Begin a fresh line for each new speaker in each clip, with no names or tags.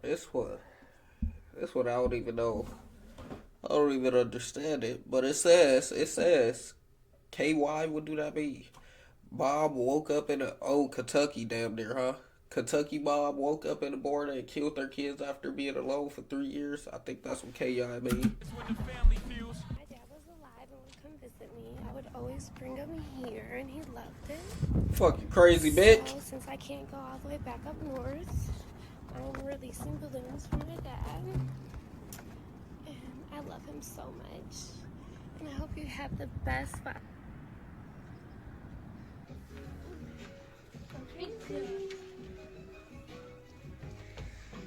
This one. This one I don't even know. I don't even understand it. But it says, KY, what do that mean? Mom woke up in a, oh, Kentucky damn near, huh? Kentucky mom woke up in the morning and killed their kids after being alone for 3 years. I think that's what KI mean.
My dad was alive and would come visit me. I would always bring him here, and he loved it.
Fuck you, crazy bitch.
So, since I can't go all the way back up north, I'm releasing balloons for my dad. And I love him so much. And I hope you have the best vibe.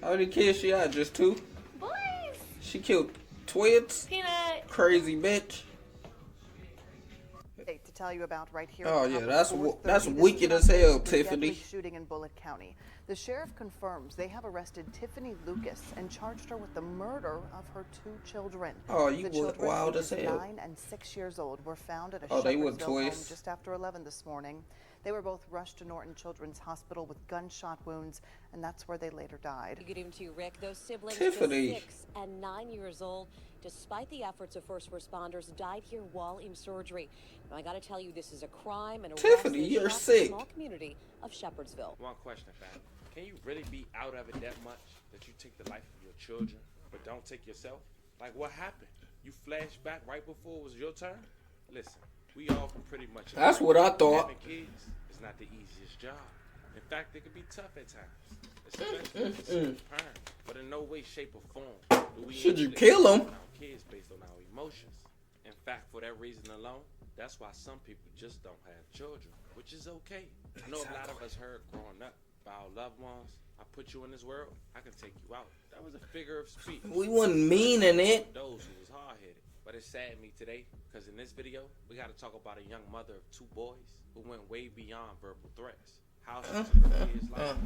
How many kids she had? Just two?
Boys!
She killed twins?
Peanut!
Crazy bitch.
To tell you about right here.
Oh yeah, that's wicked as hell, Tiffany.
Shooting in Bullitt County. The sheriff confirms they have arrested Tiffany Lucas and charged her with the murder of her two children.
Oh, you
the
would
children,
wild as
ages
hell.
9 and 6 years old, were found at a
Oh, they were
Shepherdsville home
toys.
just after 11 this morning. They were both rushed to Norton Children's Hospital with gunshot wounds, and that's where they later died.
Good evening to you, Rick. Those siblings,
Tiffany.
just 6 and 9 years old, despite the efforts of first responders, died here while in surgery. Now, I got to tell you, this is a crime and a
Tiffany, you're sick.
small community of Shepherdsville.
One question, fam. Can you really be out of it that much that you take the life of your children, but don't take yourself? Like, what happened? You flashed back right before it was your turn? Listen, we all can pretty much.
That's what I thought.
Having kids is not the easiest job. In fact, it can be tough at times, especially as a single parent. But in no way, shape, or form do we
Should you
usually
kill 'em?
discipline our kids based on our emotions. In fact, for that reason alone, that's why some people just don't have children, which is okay. I know a lot of us heard growing up by our loved ones, I put you in this world, I can take you out. That was a figure of speech.
We wasn't meaning it.
Those who was hard-headed. But it saddened me today, because in this video, we got to talk about a young mother of two boys who went way beyond verbal threats. How she took her kids' life,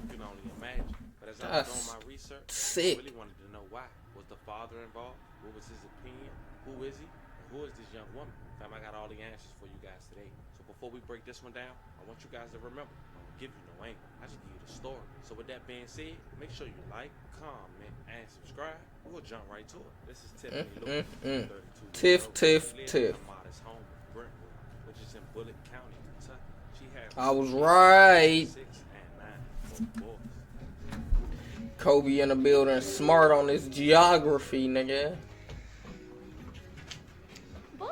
you can only imagine. But as I was doing my research,
sick.
I really wanted to know why. Was the father involved? What was his opinion? Who is he? And who is this young woman? Fam, I got all the answers for you guys today. So before we break this one down, I want you guys to remember, I don't give you no angle. I just give you the story. So with that being said, make sure you like, comment, and subscribe. We'll jump right to it. This is Tiffany Lucas, 32
Tiff.
in a modest home in Brentwood, which is in Bullitt County, Kentucky. She had
I was right.
6 and 9 both boys.
Kobe in the building, smart on this geography, nigga.
Boys!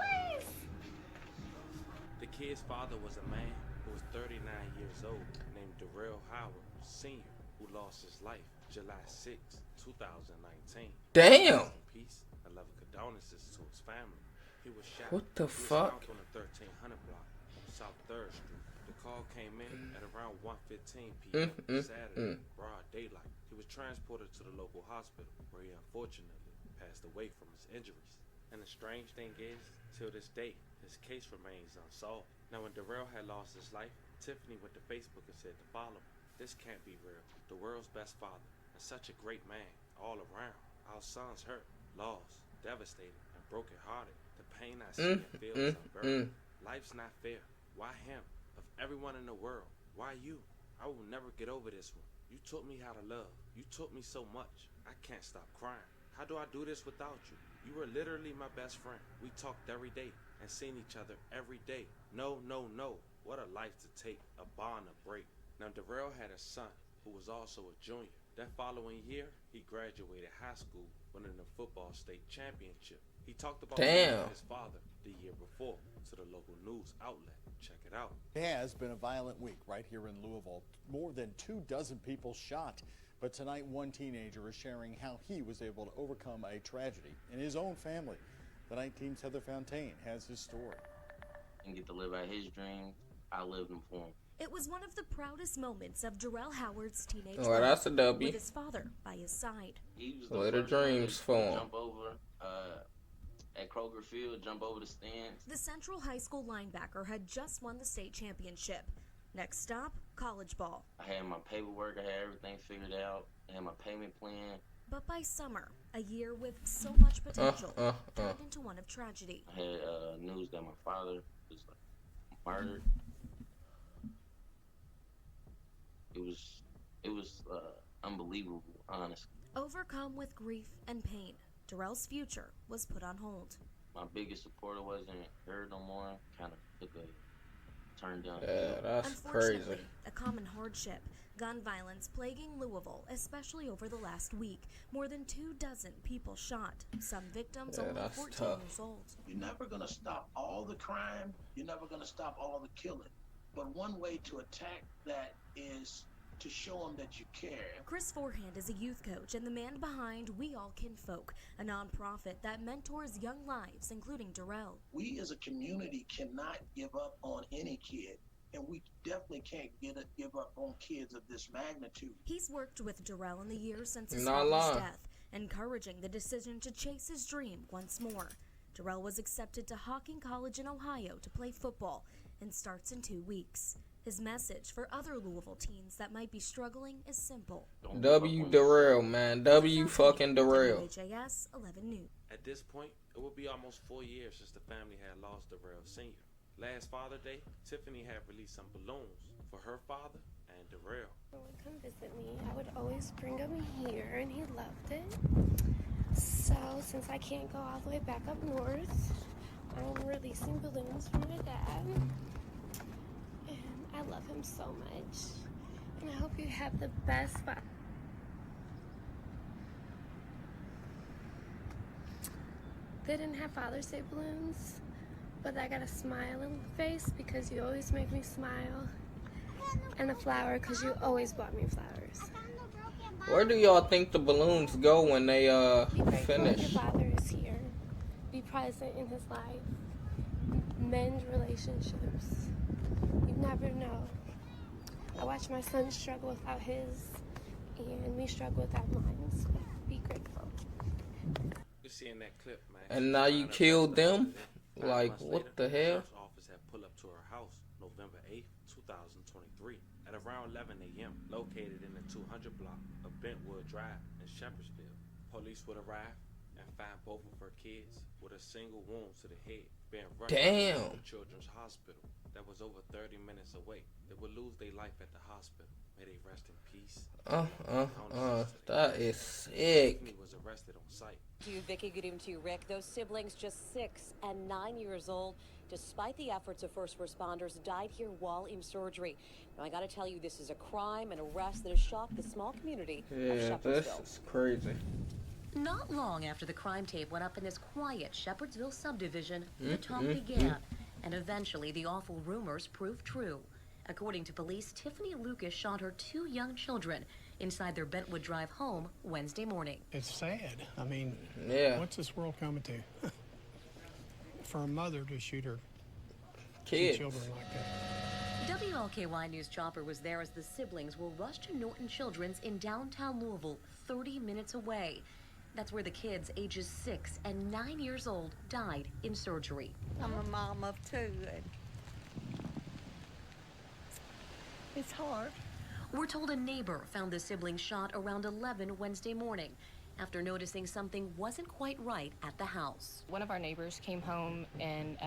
The kid's father was a man who was 39 years old, named Darrell Howard Sr., who lost his life July 6, 2019.
Damn.
Rest in peace. I love condolences to his family. He was shot.
What the
He was
fuck?
found on the 1300 block on South 3rd Street. The call came in at around 1:15 p.m. Saturday, broad daylight. He was transported to the local hospital, where he unfortunately passed away from his injuries. And the strange thing is, till this day, his case remains unsolved. Now, when Darrell had lost his life, Tiffany went to Facebook and said the following: "This can't be real. The world's best father, and such a great man all around. Our son's hurt, lost, devastated, and brokenhearted. The pain I see and feel is unbearable. Life's not fair. Why him? Of everyone in the world, why you? I will never get over this one. You taught me how to love. You taught me so much. I can't stop crying. How do I do this without you? You were literally my best friend. We talked every day and seen each other every day. No, no, no. What a life to take, a bond to break." Now, Darrell had a son who was also a junior. That following year, he graduated high school, winning the football state championship. He talked about
Damn.
his father the year before to the local news outlet. Check it out.
It has been a violent week right here in Louisville. More than 24 people shot. But tonight, one teenager is sharing how he was able to overcome a tragedy in his own family. The 19's Heather Fontaine has his story.
And get to live out his dreams. I lived them for him.
It was one of the proudest moments of Darrell Howard's teenage
Well,
life,
that's a W.
with his father by his side.
He was the
Little
first one
dreams
to
for him.
jump over at Kroger Field, jump over the stands.
The Central High School linebacker had just won the state championship. Next stop, college ball.
I had my paperwork, I had everything figured out, I had my payment plan.
But by summer, a year with so much potential turned into one of tragedy.
I had news that my father was murdered. It was unbelievable, honestly.
Overcome with grief and pain, Darrell's future was put on hold.
My biggest supporter wasn't here no more. Kind of took a turn downhill.
Yeah, that's
Unfortunately,
crazy.
a common hardship, gun violence plaguing Louisville, especially over the last week. More than 24 people shot, some victims only
that's
14
tough.
years old.
You're never going to stop all the crime. You're never going to stop all the killing. But one way to attack that is to show them that you care.
Chris Forehand is a youth coach and the man behind We All Kin Folk, a nonprofit that mentors young lives, including Darrell.
We as a community cannot give up on any kid, and we definitely can't give up on kids of this magnitude.
He's worked with Darrell in the years since his
Not
father's
lying.
death, encouraging the decision to chase his dream once more. Darrell was accepted to Hocking College in Ohio to play football and starts in 2 weeks. His message for other Louisville teens that might be struggling is simple.
W Darrell, man. W fucking Darrell.
WHAS 11 News.
At this point, it will be almost 4 years since the family had lost Darrell Sr. Last Father Day, Tiffany had released some balloons for her father and Darrell.
When he would come visit me, I would always bring him here, and he loved it. So, since I can't go all the way back up north, I'm releasing balloons for my dad. And I love him so much. And I hope you have the best Father. They didn't have Father's Day balloons, but I got a smiling face because you always make me smile, and a flower because you always bought me flowers.
Where do y'all think the balloons go when they
Be grateful
finish?
your father is here. Be present in his life. Mend relationships. You never know. I watch my son struggle without his, and we struggle without mine. So be grateful.
You see in that clip, man.
And now you killed them? Like, what the hell?
The sheriff's office had pulled up to her house November 8th, 2023 at around 11 a.m. located in the 200 block of Bentwood Drive in Shepherdsville. Police would arrive and find both of her kids with a single wound to the head being rushed to the children's hospital that was over 30 minutes away. They would lose their life at the hospital. May they rest in peace.
That is sick.
Tiffany was arrested on site.
To you, Vicky. Good evening to you, Rick. Those siblings, just 6 and 9 years old, despite the efforts of first responders, died here while in surgery. Now, I got to tell you, this is a crime, an arrest that has shocked the small community of
Yeah,
Shepherdsville.
this is crazy.
Not long after the crime tape went up in this quiet Shepherdsville subdivision, the talk began, and eventually the awful rumors proved true. According to police, Tiffany Lucas shot her 2 young children inside their Bentwood Drive home Wednesday morning.
It's sad. I mean,
Yeah.
what's this world coming to? For a mother to shoot her
Kids.
children like that.
WLKY News Chopper was there as the siblings were rushed to Norton Children's in downtown Louisville, 30 minutes away. That's where the kids, ages 6 and 9 years old, died in surgery.
I'm a mom of 2, and it's hard.
We're told a neighbor found the siblings shot around 11 Wednesday morning after noticing something wasn't quite right at the house.
One of our neighbors came home and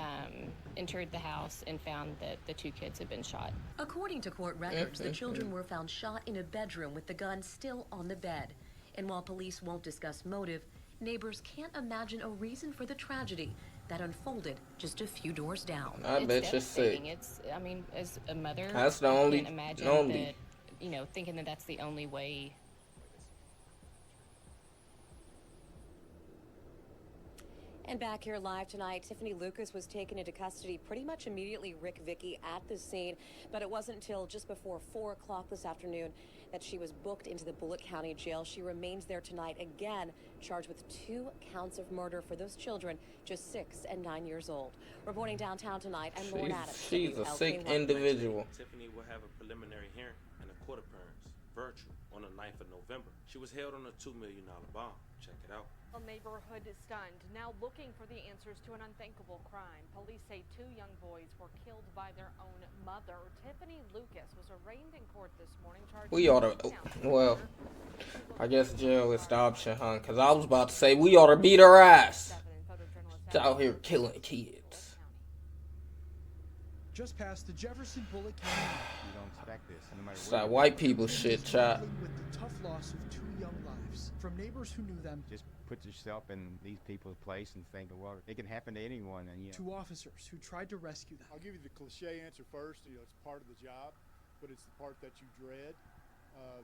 entered the house and found that the 2 kids had been shot.
According to court records, the children were found shot in a bedroom with the gun still on the bed. And while police won't discuss motive, neighbors can't imagine a reason for the tragedy that unfolded just a few doors down.
I bet you're sick.
It's, I mean, as a mother,
That's the
I
only-
can't imagine
only.
that, you know, thinking that that's the only way.
And back here live tonight, Tiffany Lucas was taken into custody pretty much immediately, Rick, Vicky, at the scene. But it wasn't until just before 4 o'clock this afternoon that she was booked into the Bullitt County Jail. She remains there tonight, again, charged with 2 counts of murder for those children, just 6 and 9 years old. Reporting downtown tonight, I'm Lauren Adams.
She's a sick
WLKY.
individual.
Tiffany will have a preliminary hearing and a court appearance, virtual, on the 9th of November. She was held on a $2 million bond. Check it out.
A neighborhood is stunned, now looking for the answers to an unthinkable crime. Police say 2 young boys were killed by their own mother. Tiffany Lucas was arraigned in court this morning.
We ought to, well, I guess jail is the option, huh? Because I was about to say we ought to beat her ass. It's out here killing kids.
Just past the Jefferson Bullitt County. You don't expect this. No matter
It's that white people shit, chat.
with the tough loss of 2 young lives. From neighbors who knew them,
just put yourself in these people's place and think, well, it can happen to anyone. And
to officers who tried to rescue them.
I'll give you the cliche answer first. It's part of the job, but it's the part that you dread.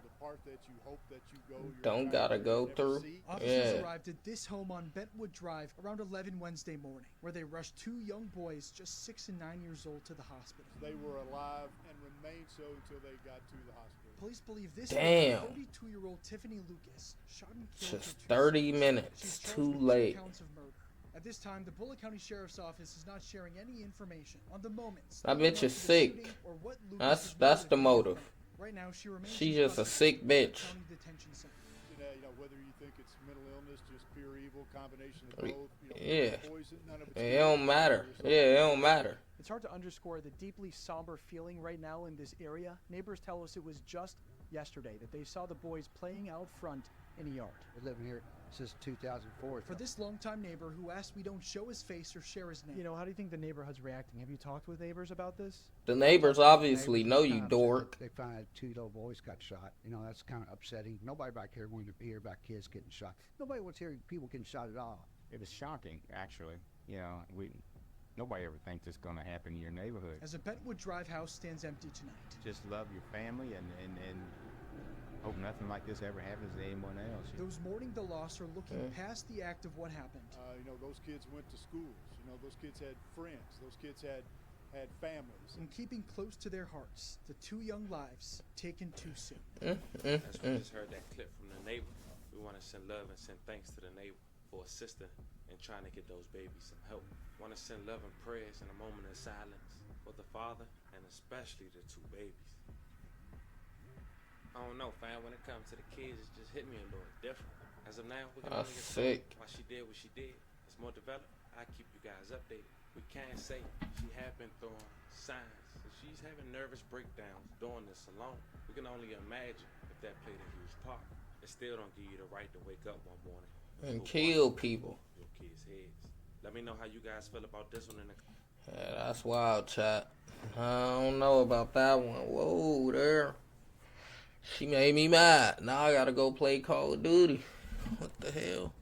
The part that you hope that you
don't gotta go through.
Officers arrived at this home on Bentwood Drive around 11 Wednesday morning, where they rushed 2 young boys just 6 and 9 years old to the hospital.
They were alive and remained so until they got to the hospital.
Police believe this 32-year-old Tiffany Lucas shot and killed
just 30 minutes too late.
Counts of murder. At this time, the Bullitt County Sheriff's Office is not sharing any information on the moments.
That bitch is sick. That's the motive.
Right now,
she's just a sick bitch.
Whether you think it's mental illness, just pure evil, combination of both. Poison, none of it's
it don't matter. It don't matter.
It's hard to underscore the deeply somber feeling right now in this area. Neighbors tell us it was just yesterday that they saw the boys playing out front in a yard.
We're living here since 2004.
For this longtime neighbor who asked we don't show his face or share his name. How do you think the neighborhood's reacting? Have you talked with neighbors about this?
The neighbors obviously know you dork.
They find out 2 little boys got shot. That's kind of upsetting. Nobody back here wanted to hear about kids getting shot. Nobody wants to hear people getting shot at all.
It was shocking, actually. Nobody ever thinks it's going to happen in your neighborhood.
As a Bentwood Drive house stands empty tonight.
Just love your family and hope nothing like this ever happens to anyone else.
Those mourning the loss are looking past the act of what happened.
Those kids went to schools. Those kids had friends. Those kids had families.
And keeping close to their hearts, the 2 young lives taken too soon.
As we just heard that clip from the neighbor, we want to send love and send thanks to the neighbor for assisting in trying to get those babies some help. We want to send love and prayers in a moment of silence for the father and especially the 2 babies. I don't know, fam. When it comes to the kids, it just hit me a little different. As of now, we can only get why she did what she did. It's more developed. I keep you guys updated. We can't say she had been throwing signs. If she's having nervous breakdowns doing this alone, we can only imagine if that played a huge part. It still don't give you the right to wake up one morning
and kill people.
Your kids' heads. Let me know how you guys feel about this one in the.
That's wild, chat. I don't know about that one. Whoa, there. She made me mad. Now I gotta go play Call of Duty. What the hell?